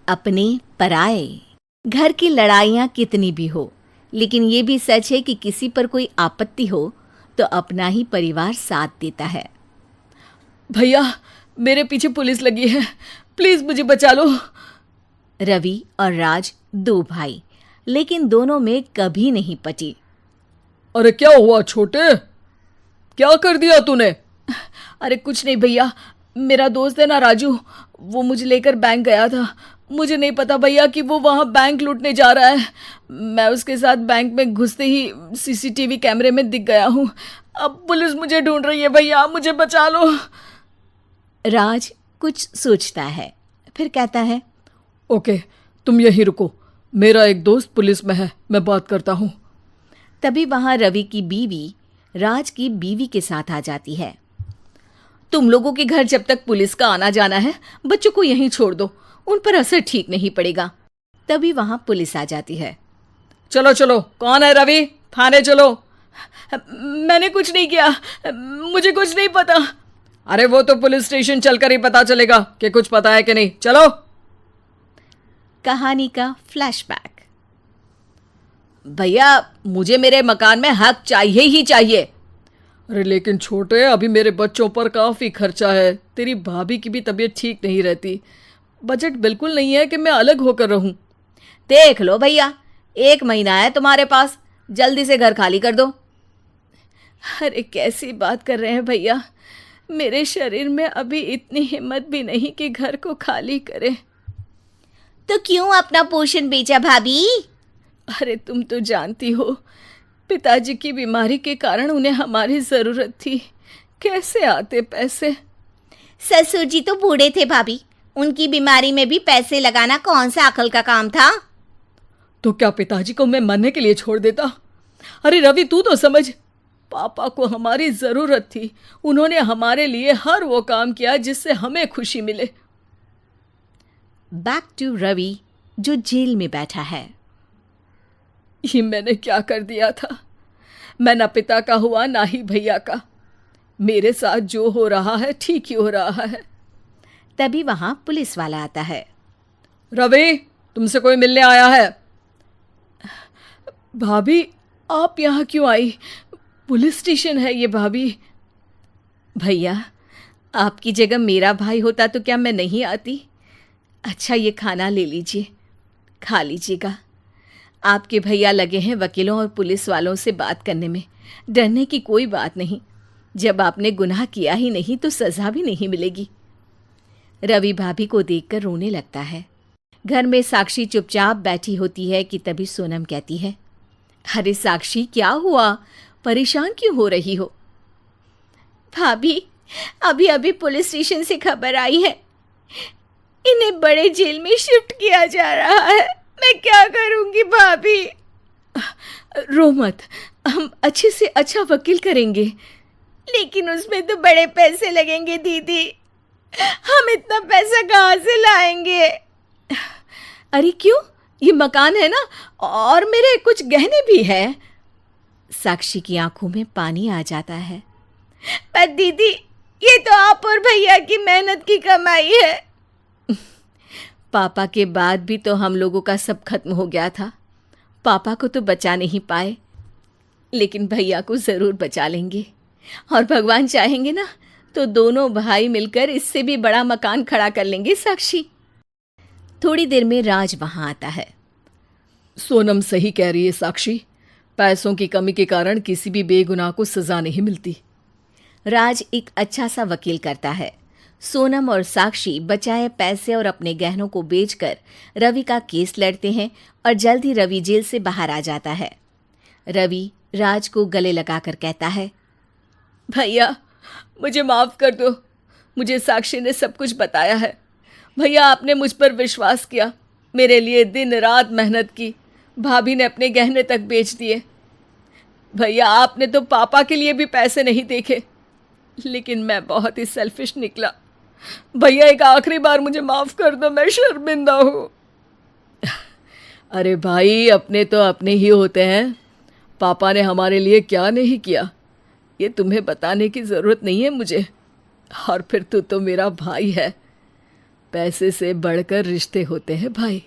अपने पराए। घर की लड़ाइयाँ कितनी भी हो, लेकिन ये भी सच है कि किसी पर कोई आपत्ति हो तो अपना ही परिवार साथ देता है। भैया, मेरे पीछे पुलिस लगी है, प्लीज मुझे बचा लो। रवि और राज दो भाई, लेकिन दोनों में कभी नहीं पटी। अरे क्या हुआ छोटे, क्या कर दिया तूने? अरे कुछ नहीं भैया, मेरा दोस्त है ना राजू, वो मुझे लेकर बैंक गया था। मुझे नहीं पता भैया कि वो वहाँ बैंक लूटने जा रहा है। मैं उसके साथ बैंक में घुसते ही सीसीटीवी कैमरे में दिख गया हूँ। अब पुलिस मुझे ढूंढ रही है भैया, मुझे बचा लो। राज कुछ सोचता है, फिर कहता है, ओके, तुम यहीं रुको, मेरा एक दोस्त पुलिस में है, मैं बात करता हूँ। तभी वहां रवि की बीवी राज की बीवी के साथ आ जाती है। तुम लोगों के घर जब तक पुलिस का आना जाना है, बच्चों को यहीं छोड़ दो, उन पर असर ठीक नहीं पड़ेगा। तभी वहां पुलिस आ जाती है। चलो चलो, कौन है रवि, थाने चलो। मैंने कुछ नहीं किया, मुझे कुछ नहीं पता। अरे वो तो पुलिस स्टेशन चलकर ही पता चलेगा कि कुछ पता है कि नहीं, चलो। कहानी का फ्लैशबैक। भैया, मुझे मेरे मकान में हक चाहिए ही चाहिए। अरे लेकिन छोटे, अभी मेरे बच्चों पर काफ़ी खर्चा है, तेरी भाभी की भी तबीयत ठीक नहीं रहती, बजट बिल्कुल नहीं है कि मैं अलग होकर रहूं। देख लो भैया, 1 महीना है तुम्हारे पास, जल्दी से घर खाली कर दो। अरे कैसी बात कर रहे हैं भैया, मेरे शरीर में अभी इतनी हिम्मत भी नहीं कि घर को खाली करे। तो क्यों अपना पोषण बेचा भाभी? अरे तुम तो जानती हो, पिताजी की बीमारी के कारण उन्हें हमारी जरूरत थी, कैसे आते पैसे। ससुर जी तो बूढ़े थे भाभी, उनकी बीमारी में भी पैसे लगाना कौन सा अकल का काम था। तो क्या पिताजी को मैं मरने के लिए छोड़ देता? अरे रवि, तू तो समझ, पापा को हमारी जरूरत थी, उन्होंने हमारे लिए हर वो काम किया जिससे हमें खुशी मिले। बैक टू रवि, जो जेल में बैठा है। ये मैंने क्या कर दिया था? मैं ना पिता का हुआ ना ही भैया का, मेरे साथ जो हो रहा है ठीक ही हो रहा है। तभी वहां पुलिस वाला आता है। रवि, तुमसे कोई मिलने आया है। भाभी, आप यहाँ क्यों आई? पुलिस स्टेशन है ये भाभी। भैया, आपकी जगह मेरा भाई होता तो क्या मैं नहीं आती? अच्छा, ये खाना ले लीजिए, खा लीजिएगा। आपके भैया लगे हैं वकीलों और पुलिस वालों से बात करने में, डरने की कोई बात नहीं, जब आपने गुनाह किया ही नहीं तो सज़ा भी नहीं मिलेगी। रवि भाभी को देखकर रोने लगता है। घर में साक्षी चुपचाप बैठी होती है कि तभी सोनम कहती है, अरे साक्षी, क्या हुआ, परेशान क्यों हो रही हो? भाभी, अभी अभी पुलिस स्टेशन से खबर आई है, इन्हें बड़े जेल में शिफ्ट किया जा रहा है, मैं क्या करूंगी भाभी? रो मत, हम अच्छे से अच्छा वकील करेंगे। लेकिन उसमें तो बड़े पैसे लगेंगे दीदी, हम इतना पैसा कहाँ से लाएंगे? अरे क्यों, ये मकान है ना, और मेरे कुछ गहने भी हैं। साक्षी की आंखों में पानी आ जाता है। पर दीदी, ये तो आप और भैया की मेहनत की कमाई है। पापा के बाद भी तो हम लोगों का सब खत्म हो गया था, पापा को तो बचा नहीं पाए, लेकिन भैया को ज़रूर बचा लेंगे, और भगवान चाहेंगे ना तो दोनों भाई मिलकर इससे भी बड़ा मकान खड़ा कर लेंगे। साक्षी। थोड़ी देर में राज वहाँ आता है। सोनम सही कह रही है साक्षी, पैसों की कमी के कारण किसी भी बेगुनाह को सज़ा नहीं मिलती। राज एक अच्छा सा वकील करता है। सोनम और साक्षी बचाए पैसे और अपने गहनों को बेचकर रवि का केस लड़ते हैं और जल्द ही रवि जेल से बाहर आ जाता है। रवि राज को गले लगाकर कहता है, भैया मुझे माफ़ कर दो, मुझे साक्षी ने सब कुछ बताया है। भैया, आपने मुझ पर विश्वास किया, मेरे लिए दिन रात मेहनत की, भाभी ने अपने गहने तक बेच दिए। भैया, आपने तो पापा के लिए भी पैसे नहीं देखे, लेकिन मैं बहुत ही सेल्फिश निकला। भैया, एक आखिरी बार मुझे माफ़ कर दो, मैं शर्मिंदा हूँ। अरे भाई, अपने तो अपने ही होते हैं, पापा ने हमारे लिए क्या नहीं किया ये तुम्हें बताने की ज़रूरत नहीं है मुझे। और फिर तू तो मेरा भाई है, पैसे से बढ़कर रिश्ते होते हैं भाई।